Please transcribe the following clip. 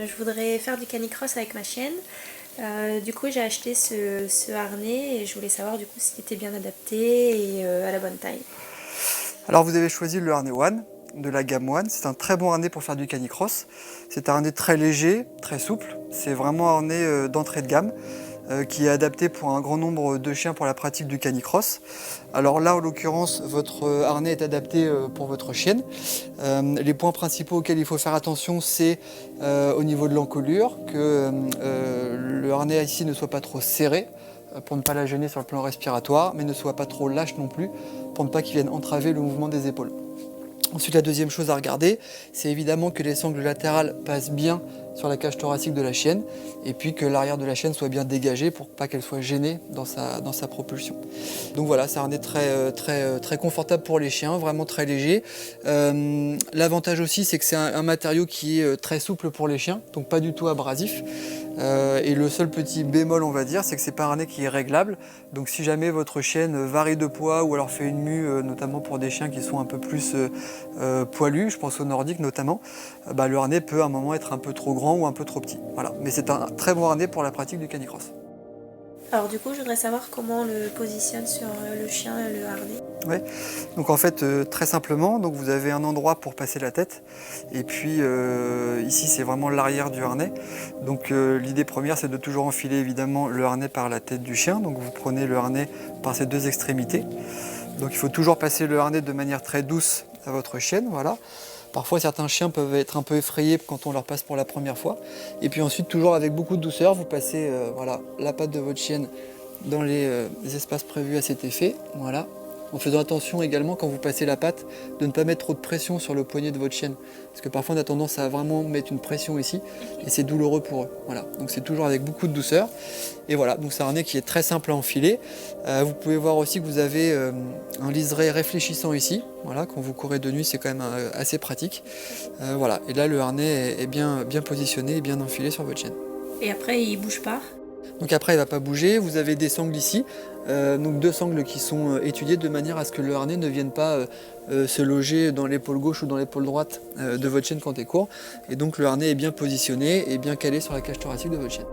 Je voudrais faire du canicross avec ma chienne. Du coup, j'ai acheté ce harnais et je voulais savoir du coup s'il était bien adapté et à la bonne taille. Alors vous avez choisi le harnais One de la gamme One. C'est un très bon harnais pour faire du canicross. C'est un harnais très léger, très souple. C'est vraiment un harnais d'entrée de gamme qui est adapté pour un grand nombre de chiens pour la pratique du canicross. Alors là, en l'occurrence, votre harnais est adapté pour votre chienne. Les points principaux auxquels il faut faire attention, c'est au niveau de l'encolure, que le harnais ici ne soit pas trop serré pour ne pas la gêner sur le plan respiratoire, mais ne soit pas trop lâche non plus, pour ne pas qu'il vienne entraver le mouvement des épaules. Ensuite, la deuxième chose à regarder, c'est évidemment que les sangles latérales passent bien sur la cage thoracique de la chienne, et puis que l'arrière de la chienne soit bien dégagé pour pas qu'elle soit gênée dans sa propulsion. Donc voilà, c'est un harnais très confortable pour les chiens, vraiment très léger. L'avantage aussi, c'est que c'est un matériau qui est très souple pour les chiens, donc pas du tout abrasif. Et le seul petit bémol, on va dire, c'est que c'est pas un harnais qui est réglable. Donc si jamais votre chienne varie de poids ou alors fait une mue, notamment pour des chiens qui sont un peu plus poilus, je pense aux nordiques notamment, le harnais peut à un moment être un peu trop grand ou un peu trop petit. Voilà. Mais c'est un très bon harnais pour la pratique du canicross. Alors du coup, je voudrais savoir comment on le positionne sur le chien, le harnais. Ouais. Donc en fait, très simplement, donc vous avez un endroit pour passer la tête, et puis ici c'est vraiment l'arrière du harnais. Donc l'idée première, c'est de toujours enfiler évidemment le harnais par la tête du chien. Donc vous prenez le harnais par ces deux extrémités. Donc il faut toujours passer le harnais de manière très douce à votre chienne, voilà. Parfois certains chiens peuvent être un peu effrayés quand on leur passe pour la première fois. Et puis ensuite, toujours avec beaucoup de douceur, vous passez voilà, la patte de votre chienne dans les espaces prévus à cet effet, voilà. En faisant attention également quand vous passez la patte de ne pas mettre trop de pression sur le poignet de votre chienne. Parce que parfois on a tendance à vraiment mettre une pression ici et c'est douloureux pour eux. Voilà. Donc c'est toujours avec beaucoup de douceur. Et voilà, donc c'est un harnais qui est très simple à enfiler. Vous pouvez voir aussi que vous avez un liseré réfléchissant ici. Voilà, quand vous courez de nuit, c'est quand même assez pratique. Voilà. Et là le harnais est bien positionné et bien enfilé sur votre chienne. Et après, il bouge pas. Donc après, il ne va pas bouger. Vous avez des sangles ici, donc deux sangles qui sont étudiées de manière à ce que le harnais ne vienne pas se loger dans l'épaule gauche ou dans l'épaule droite de votre chienne quand elle court. Et donc le harnais est bien positionné et bien calé sur la cage thoracique de votre chienne.